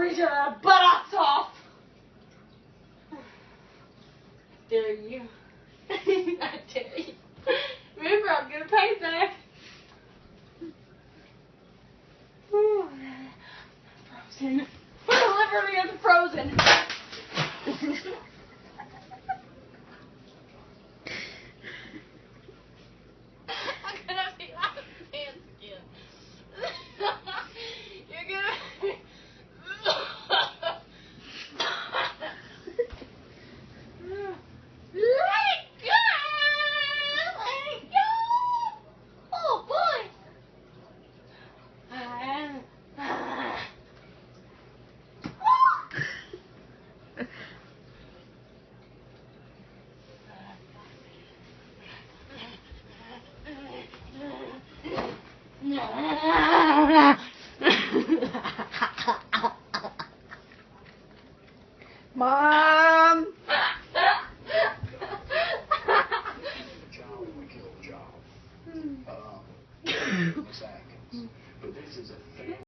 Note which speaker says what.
Speaker 1: freeze your buttocks off. Dare you? I dare you. Remember, I'm gonna pay back. Frozen. Literally, I'm frozen. I'm gonna be like a man skin. You're gonna.
Speaker 2: Mom.